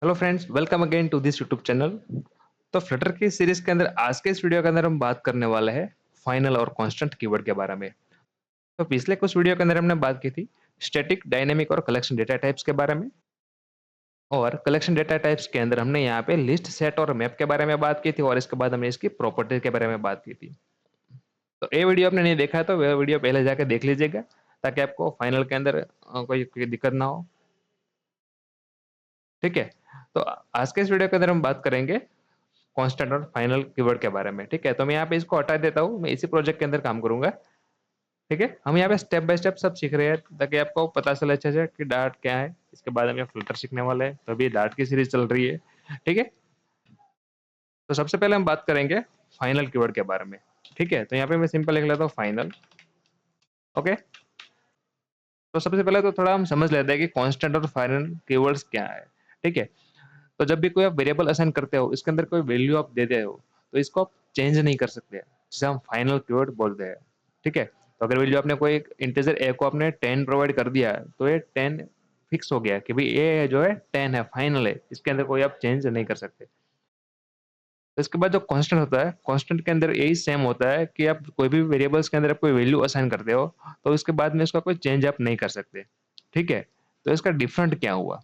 Hello friends, welcome again to this YouTube channel. तो Flutter की series के अंदर आज के इस वीडियो के अंदर हम बात करने वाले हैं फाइनल और कांस्टेंट कीवर्ड के बारे में। तो पिछले कुछ वीडियो के अंदर हमने बात की थी स्टैटिक, डायनेमिक और कलेक्शन डेटा टाइप्स के बारे में। और कलेक्शन डेटा टाइप्स के अंदर हमने यहाँ पे लिस्ट, सेट और मैप के बारे में बात की थी और इसके बाद हमने इसकी प्रॉपर्टी के बारे में बात की थी। तो ये वीडियो आपने नहीं देखा है तो वह वीडियो पहले जाके देख लीजिएगा, ताकि आपको फाइनल के अंदर कोई दिक्कत ना हो। ठीक है। तो आज के इस वीडियो के अंदर हम बात करेंगे कांस्टेंट और फाइनल कीवर्ड के बारे में। ठीक है, तो मैं यहाँ पे इसको हटा देता हूँ, मैं इसी प्रोजेक्ट के अंदर काम करूंगा। ठीक है, हम यहाँ पे स्टेप बाय स्टेप सब सीख रहे हैं ताकि आपको पता चले अच्छे से कि डार्ट क्या है। इसके बाद हम यहाँ फिल्टर सीखने वाले हैं, तो अभी डार्ट की सीरीज चल रही है। ठीक है, तो सबसे पहले हम बात करेंगे फाइनल कीवर्ड के बारे में। ठीक है, तो यहाँ पे मैं सिंपल लिख लेता हूँ फाइनल। ओके, तो सबसे पहले तो थोड़ा हम समझ लेते हैं कि कांस्टेंट और फाइनल कीवर्ड्स क्या है। ठीक है, तो जब भी कोई आप वेरिएबल असाइन करते हो, इसके अंदर कोई वैल्यू आप देते हो, तो इसको आप चेंज नहीं कर सकते, जिसे हम फाइनल कीवर्ड बोलते हैं। ठीक है, तो अगर वैल्यू आपने कोई इंटीजर ए को आपने 10 प्रोवाइड कर दिया, तो ये 10 फिक्स हो गया कि भाई ये जो है 10 है, फाइनल है, इसके अंदर कोई आप चेंज नहीं कर सकते। तो इसके बाद जो कांस्टेंट होता है, कांस्टेंट के अंदर यही सेम होता है कि आप कोई भी वेरिएबल्स के अंदर आप कोई वैल्यू असाइन करते हो, तो उसके बाद में उसका कोई चेंज आप नहीं कर सकते। ठीक है, तो इसका डिफरेंट क्या हुआ?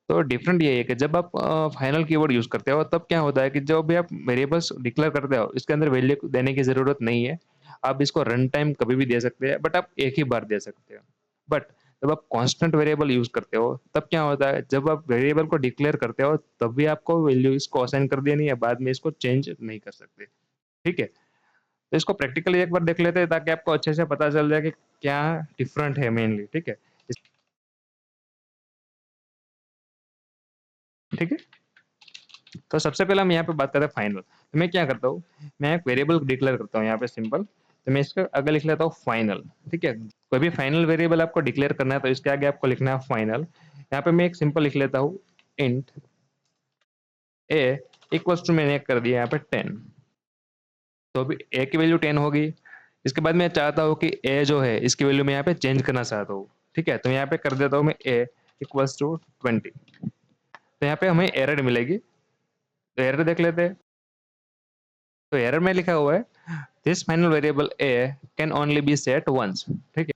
तो डिफरेंट ये है कि जब आप फाइनल कीवर्ड यूज करते हो, तब क्या होता है कि जब भी आप वेरिएबल्स डिक्लेयर करते हो, इसके अंदर वैल्यू देने की जरूरत नहीं है। आप इसको रन टाइम कभी भी दे सकते हैं, बट आप एक ही बार दे सकते हो। बट जब आप कांस्टेंट वेरिएबल यूज करते हो, तब क्या होता है, जब आप वेरिएबल को डिक्लेयर करते हो, तब भी आपको वैल्यू इसको असाइन कर देनी है, बाद में इसको चेंज नहीं कर सकते। ठीक है, तो इसको प्रैक्टिकली एक बार देख लेते हैं, ताकि आपको अच्छे से पता चल जाए कि क्या डिफरेंट है मेनली। ठीक है। ठीक है, तो सबसे पहले हम यहाँ पे बात करते हैं फाइनल। तो मैं क्या करता हूँ, मैं एक वेरिएबल डिक्लेयर करता हूँ यहाँ पे सिंपल। तो मैं इसके आगे लिख लेता हूँ फाइनल। ठीक है, कोई भी फाइनल वेरिएबल आपको डिक्लेयर करना है, तो इसके आगे आपको लिखना है फाइनल। यहाँ पे मैं एक सिंपल लिख लेता हूँ इंट ए इक्वल्स टू, मैंने कर दिया यहाँ पे 10। तो अभी ए की वैल्यू 10 होगी। इसके बाद मैं चाहता हूँ कि ए जो है इसकी वैल्यू मैं यहाँ पे चेंज करना चाहता हूँ। ठीक है, तो यहाँ पे कर देता हूँ मैं ए इक्वल्स टू 20। तो यहाँ पे हमें एरर मिलेगी, तो एरर देख लेते हैं। तो एरर में लिखा हुआ है this final variable A can only be set once. ठीक है,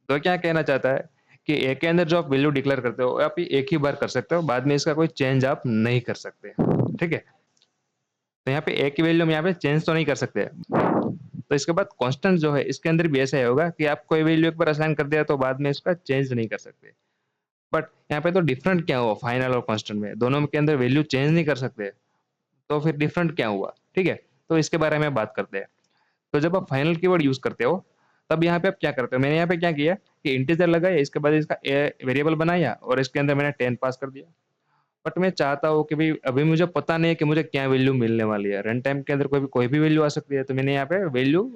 तो क्या कहना चाहता है कि ए के अंदर जो आप वैल्यू डिक्लेयर करते हो, आप ये एक ही बार कर सकते हो, बाद में इसका कोई चेंज आप नहीं कर सकते। ठीक है, तो यहाँ पे ए की वैल्यू हम यहाँ पे चेंज तो नहीं कर सकते। तो इसके बाद कांस्टेंट जो है, इसके अंदर भी ऐसा ही होगा कि आप कोई वैल्यू एक बार असाइन कर दिया, तो बाद में इसका चेंज नहीं कर सकते। बट यहाँ पे तो डिफरेंट क्या हुआ, फाइनल और कांस्टेंट में दोनों के अंदर वैल्यू चेंज नहीं कर सकते, तो फिर डिफरेंट क्या हुआ? ठीक है, तो इसके बारे में बात करते हैं। तो जब आप फाइनल कीवर्ड यूज करते हो, तब यहाँ पे आप क्या करते हो, मैंने यहाँ पे क्या किया कि इंटीजर लगाया, इसके बाद इसका वेरिएबल बनाया और इसके अंदर मैंने 10 पास कर दिया। बट मैं चाहता हूँ कि भाई अभी मुझे पता नहीं है कि मुझे क्या वैल्यू मिलने वाली है, रन टाइम के अंदर कोई भी वैल्यू आ सकती है, तो मैंने यहाँ पे वैल्यू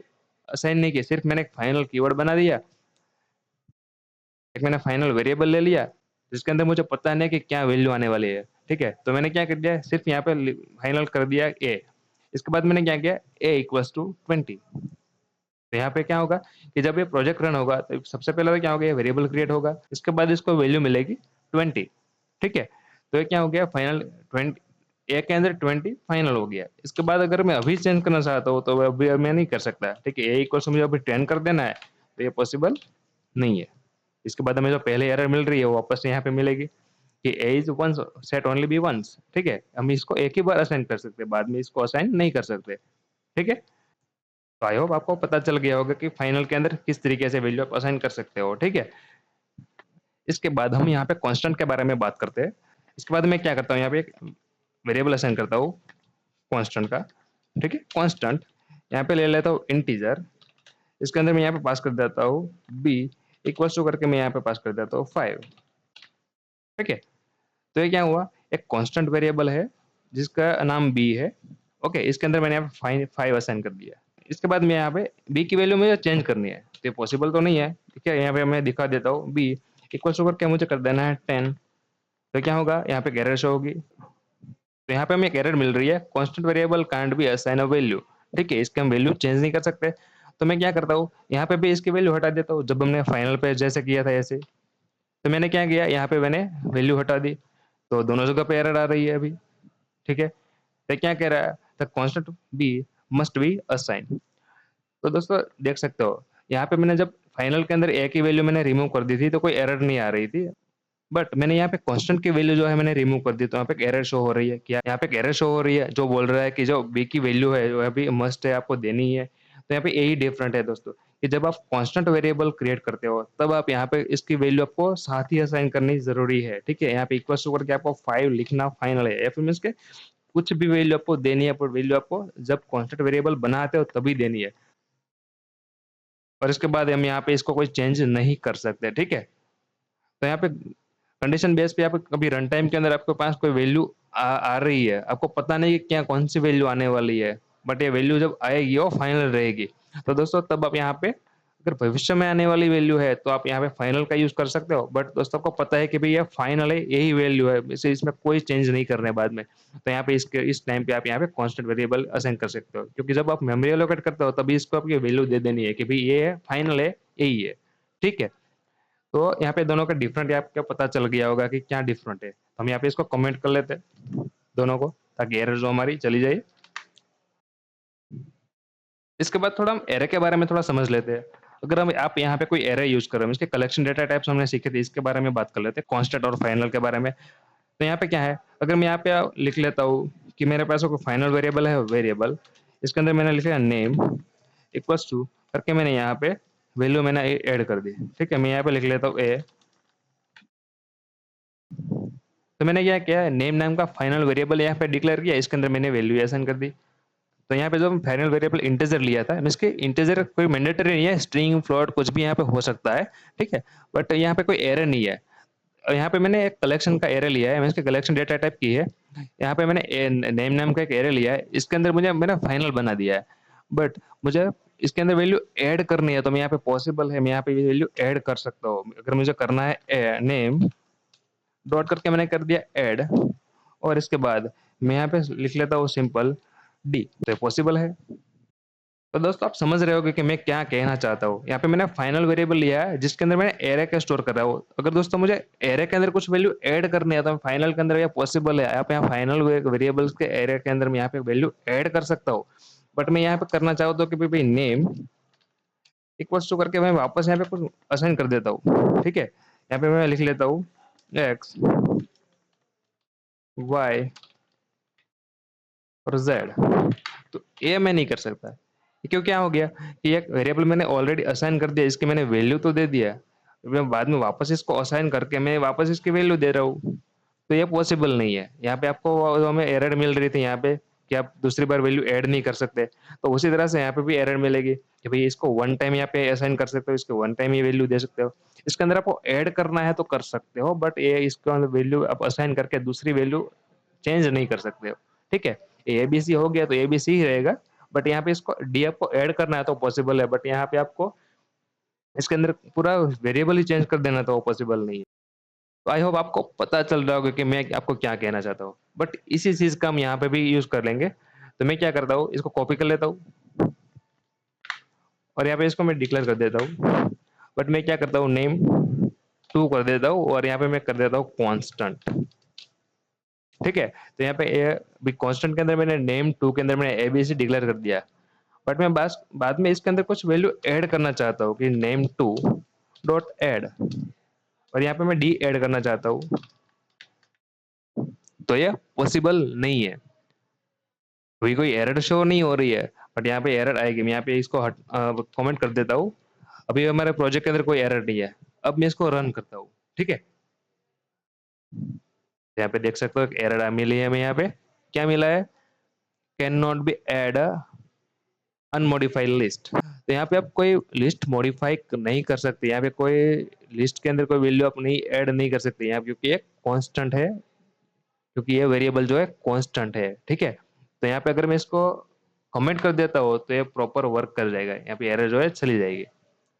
असाइन नहीं की, सिर्फ मैंने एक फाइनल कीवर्ड बना दिया। एक मैंने फाइनल वेरिएबल ले लिया, जिसके अंदर मुझे पता नहीं कि क्या वैल्यू आने वाली है। ठीक है, तो मैंने क्या कर दिया, सिर्फ यहाँ पे फाइनल कर दिया ए। इसके बाद मैंने क्या किया, ए इक्वल्स टू 20। तो यहाँ पे क्या होगा कि जब ये प्रोजेक्ट रन होगा, तो सबसे पहले तो क्या होगा, ये वेरिएबल क्रिएट होगा, इसके बाद इसको वैल्यू मिलेगी 20। ठीक है, तो ये क्या हो गया, फाइनल 20, ए के अंदर 20 फाइनल हो गया। इसके बाद अगर मैं अभी चेंज करना चाहता हूँ, तो अभी मैं नहीं कर सकता। ठीक है, ए इक्वल मुझे अभी 10 कर देना है, तो ये पॉसिबल नहीं है। इसके बाद हमें जो पहले एरर मिल रही है, वो वापस से यहाँ पे मिलेगी कि A is once set only B once. ठीक है, हम इसको एक ही बार असाइन कर सकते हैं, बाद में इसको असाइन नहीं कर सकते। ठीक है, तो आई होप आपको पता चल गया होगा कि फाइनल के अंदर किस तरीके से वैल्यू आप असाइन कर सकते हो। ठीक है, इसके बाद हम यहाँ पे कांस्टेंट के बारे में बात करते हैं। इसके बाद मैं क्या करता हूँ, यहाँ पे एक वेरिएबल असाइन करता हूँ कांस्टेंट का। ठीक है, कांस्टेंट यहाँ पे ले लेता हूँ इंटीजर। इसके अंदर मैं यहाँ पे पास कर देता हूँ बी इक्वल्स टू करके, मैं यहाँ पे पास कर देता हूँ 5। ठीक है, तो ये क्या हुआ, एक कांस्टेंट वेरिएबल है जिसका नाम बी है। ओके, इसके अंदर मैंने यहाँ पे 5 असाइन कर दिया। इसके बाद मैं यहाँ पे बी की वैल्यू मुझे चेंज करनी है, तो ये पॉसिबल तो नहीं है। ठीक है, यहाँ पे मैं दिखा देता हूँ बी इक्वल्स टू करके मुझे कर देना है 10। तो क्या होगा, यहाँ पे एरर शो होगी। तो यहाँ पे हमें एक एरर मिल रही है, constant variable can't be assign a value. ठीक है, इसके हम वैल्यू चेंज नहीं कर सकते। तो मैं क्या करता हूँ, यहाँ पे भी इसकी वैल्यू हटा देता हूँ, जब हमने फाइनल पे जैसे किया था ऐसे। तो मैंने क्या किया, यहाँ पे मैंने वैल्यू हटा दी। तो दोनों जगह पे एरर आ रही है अभी, ठीक है? तो क्या कह रहा है, the constant B must be assigned. तो दोस्तों देख सकते हो, यहाँ पे मैंने जब फाइनल के अंदर ए की वैल्यू मैंने रिमूव कर दी थी, तो कोई एरर नहीं आ रही थी। बट मैंने यहाँ पे कांस्टेंट की वैल्यू जो है मैंने रिमूव कर दी, तो यहाँ पे एक एरर शो हो रही है। क्या यहाँ पे एक एरर शो हो रही है, जो बोल रहा है कि जो बी की वैल्यू है, वो अभी मस्ट है, आपको देनी है। तो यहाँ पे यही डिफरेंट है दोस्तों, कि जब आप कांस्टेंट वेरिएबल क्रिएट करते हो, तब आप यहाँ पे इसकी वैल्यू आपको साथ ही असाइन करनी ज़रूरी है, ठीक है? यहाँ पे इक्वल्स टू करके आपको 5 लिखना फाइनल है, या फिर मीन्स के कुछ भी वैल्यू आपको देनी है, पर वैल्यू आपको जब कांस्टेंट वेरिएबल बनाते हो तभी देनी है। और इसके बाद हम यहाँ पे इसको कोई चेंज नहीं कर सकते, ठीक है? तो यहाँ पे कंडीशन बेस पे आप कभी रन टाइम के अंदर आपके पास कोई वैल्यू आ रही है, आपको पता नहीं है क्या कौन-सी वैल्यू आने वाली है, बट ये वैल्यू जब आएगी वो फाइनल रहेगी। तो दोस्तों तब आप यहाँ पे अगर भविष्य में आने वाली वैल्यू है, तो आप यहाँ पे फाइनल का यूज़ कर सकते हो, बट दोस्तों आपको पता है कि भई ये फाइनल है, यही वैल्यू है, इसे इसमें कोई चेंज नहीं करना है बाद में। तो यहाँ पे इस टाइम पे आप यहाँ पे कांस्टेंट वेरिएबल असाइन कर सकते हो, क्योंकि जब आप मेमोरी एलोकेट करते हो तभी इसको आपकी वैल्यू दे देनी है कि भई ये है, फाइनल है, यही है। ठीक है? तो यहाँ पे दोनों का डिफरेंट आपको पता चल गया होगा कि क्या डिफरेंट है। हम यहाँ पे इसको कमेंट कर लेते हैं, दोनों को, ताकि एरर जो हमारी चली जाए। इसके बाद थोड़ा हम एरे के बारे में थोड़ा समझ लेते हैं। अगर हम आप यहाँ पे कोई एरे यूज़ कर रहे हो, इसके कलेक्शन डेटा टाइप्स हमने सीखे थे, इसके बारे में बात कर लेते हैं, कांस्टेंट और फाइनल के बारे में। तो यहाँ पे क्या है, अगर मैं यहाँ पे लिख लेता हूँ कि मेरे पास कोई फाइनल वेरिएबल है, वेरिएबल, इसके अंदर मैंने लिखा नेम इक्वल्स टू करके मैंने यहाँ पे वैल्यू मैंने ऐड कर दी। ठीक है? मैं यहाँ पे लिख लेता हूँ ए। तो मैंने क्या किया, नेम नाम का फाइनल वेरिएबल यहाँ पे डिक्लेयर किया, इसके अंदर मैंने वैल्यू असाइन कर दी। तो यहाँ पे जो फाइनल वेरिएबल इंटीजर लिया था, मीन्स के इंटीजर कोई मैंडेटरी नहीं है, स्ट्रिंग, फ्लोट कुछ भी यहाँ पे हो सकता है, ठीक है? बट यहाँ पे कोई एरर नहीं है। और यहाँ पे मैंने एक कलेक्शन का एरे लिया है, मीन्स के कलेक्शन डेटा टाइप की है। यहाँ पे मैंने नेम नाम का एक एरे लिया है, इसके अंदर मुझे मैंने फाइनल बना दिया है। बट मुझे इसके अंदर वैल्यू ऐड करनी है, तो मैं यहाँ पे पॉसिबल है, मैं यहाँ पे वैल्यू ऐड कर सकता हूँ। अगर मुझे करना है नेम डॉट करके मैंने कर दिया ऐड, और इसके बाद मैं यहाँ पे लिख लेता हूँ सिंपल डी, तो ये पॉसिबल है। तो दोस्तों आप समझ रहे होगे कि मैं क्या कहना चाहता हूँ। यहाँ पे मैंने फाइनल वेरिएबल लिया है, जिसके अंदर मैंने एरे का स्टोर कर रहा हूँ। अगर दोस्तों मुझे एरे के अंदर कुछ वैल्यू ऐड करनी है, तो फाइनल के अंदर यह पॉसिबल है। आप यहाँ फाइनल वेरिएबल्स के एरे के अंदर मैं यहाँ पे वैल्यू ऐड कर सकता हूँ। बट मैं यहाँ पे करना चाहता हूँ कि भाई नेम इक्वल्स टू करके मैं वापस यहाँ पे कुछ असाइन कर देता हूँ। ठीक है? यहाँ पे मैं लिख लेता हूँ एक्स वाई और जेड। तो ये मैं नहीं कर सकता। क्यों, क्या हो गया कि एक वेरिएबल मैंने ऑलरेडी असाइन कर दिया, इसकी मैंने वैल्यू तो दे दिया, मैं बाद में वापस इसको असाइन करके मैं वापस इसकी वैल्यू दे रहा हूँ, तो ये पॉसिबल नहीं है। यहाँ पे आपको जो हमें एरर मिल रही थी यहाँ पे कि आप दूसरी बार वैल्यू ऐड नहीं कर सकते, तो उसी तरह से यहाँ पे भी एरर मिलेगी कि भाई इसको वन टाइम यहाँ पे असाइन कर सकते हो, इसको वन टाइम ही वैल्यू दे सकते हो। इसके अंदर आपको ऐड करना है तो कर सकते हो, बट ये इसको वैल्यू आप असाइन करके दूसरी वैल्यू चेंज नहीं कर सकते हो। ठीक है? एबीसी हो गया तो एबीसी ही रहेगा, बट यहाँ पे इसको डी आपको ऐड करना है तो पॉसिबल है, बट यहाँ पे आपको इसके अंदर पूरा वेरिएबल ही चेंज कर देना तो वो पॉसिबल नहीं है। तो आई होप आपको पता चल रहा होगा कि मैं आपको क्या कहना चाहता हूँ। बट इसी चीज़ का हम यहाँ पे भी यूज़ कर लेंगे। तो मैं क्या करता हूँ, इसको कॉपी कर लेता हूँ और यहाँ पे इसको मैं डिक्लेयर कर देता हूँ। बट मैं क्या करता हूँ, नेम 2 कर देता हूँ और यहाँ पे मैं कर देता हूँ कांस्टेंट। ठीक है? तो यहाँ पे अभी कांस्टेंट के अंदर मैंने नेम 2 के अंदर मैंने एबीसी डिक्लेयर कर दिया। बट मैं बाद में इसके अंदर कुछ वैल्यू ऐड करना चाहता हूँ कि नेम 2 डॉट ऐड, और यहाँ पे मैं डी ऐड करना चाहता हूँ, तो ये पॉसिबल नहीं है। कोई एरर शो नहीं हो रही है, बट यहाँ पे एरर आएगी। मैं यहाँ पे इसको कमेंट कर देता हूँ। अभी हमारे प्रोजेक्ट के अंदर कोई एरर नहीं है। अब मैं इसको रन करता हूँ। ठीक है? यहाँ पे देख सकते हो एक एरर मिली है हमें यहाँ पे। क्या मिला है? Can not be add unmodifiable list. तो यहाँ पे आप कोई लिस्ट मॉडिफाई नहीं कर सकते। यहाँ पे कोई लिस्ट के अंदर कोई वैल्यू आप नहीं ऐड नहीं कर सकते यहाँ, क्योंकि ये कांस्टेंट है, क्योंकि ये वेरिएबल जो है कांस्टेंट है। ठीक है? तो यहाँ पे अगर मैं इसको कमेंट कर देता हूँ तो ये प्रॉपर वर्क कर जाएगा। यहाँ पे एरर जो है चली जाएगी।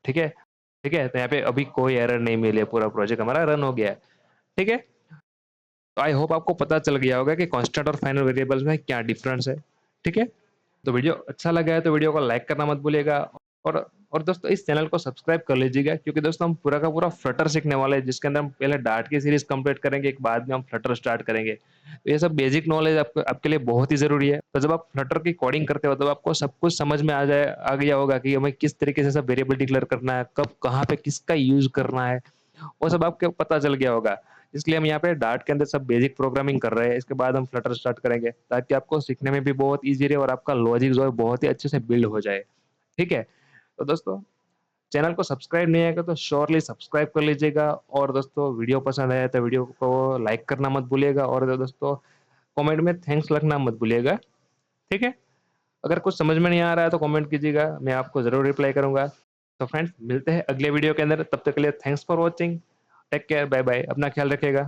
ठीक है? ठीक है? तो यहाँ पे अभी कोई एरर नहीं मिली है, पूरा प्रोजेक्ट हमारा रन हो गया है। ठीक है? तो आई होप आपको पता चल गया होगा कि कांस्टेंट और फाइनल वेरिएबल्स में क्या डिफरेंस है। ठीक है? तो वीडियो अच्छा लगा है तो वीडियो को लाइक करना मत भूलिएगा, और और दोस्तों इस चैनल को सब्सक्राइब कर लीजिएगा, क्योंकि दोस्तों हम पूरा का पूरा फ्लटर सीखने वाले हैं, जिसके अंदर हम पहले डार्ट की सीरीज कंप्लीट करेंगे, एक बाद में हम फ्लटर स्टार्ट करेंगे। तो ये सब बेसिक नॉलेज आपको आपके लिए बहुत ही ज़रूरी है। तो जब आप फ्लटर की कोडिंग करते हो, तब आपको सब कुछ समझ में आ गया होगा कि हमें किस तरीके से सब वेरिएबल डिक्लेयर करना है, कब कहाँ पे किसका यूज़ करना है, वो सब आपको पता चल गया होगा। इसलिए हम यहाँ पे डार्ट के अंदर सब बेसिक प्रोग्रामिंग कर रहे हैं, इसके बाद हम फ्लटर स्टार्ट करेंगे, ताकि आपको सीखने में भी बहुत ईज़ी रहे और आपका लॉजिक जो है बहुत ही अच्छे से बिल्ड हो जाए। ठीक है? तो दोस्तों चैनल को सब्सक्राइब नहीं आएगा तो श्योरली सब्सक्राइब कर लीजिएगा, और दोस्तों वीडियो पसंद आया तो वीडियो को लाइक करना मत भूलिएगा, और दोस्तों कमेंट में थैंक्स लिखना मत भूलिएगा। ठीक है? अगर कुछ समझ में नहीं आ रहा है तो कमेंट कीजिएगा, मैं आपको ज़रूर रिप्लाई करूँगा। तो फ्रेंड्स मिलते हैं अगले वीडियो के अंदर, तब तक के लिए thanks for watching. Take care, bye bye, अपना ख्याल रखिएगा।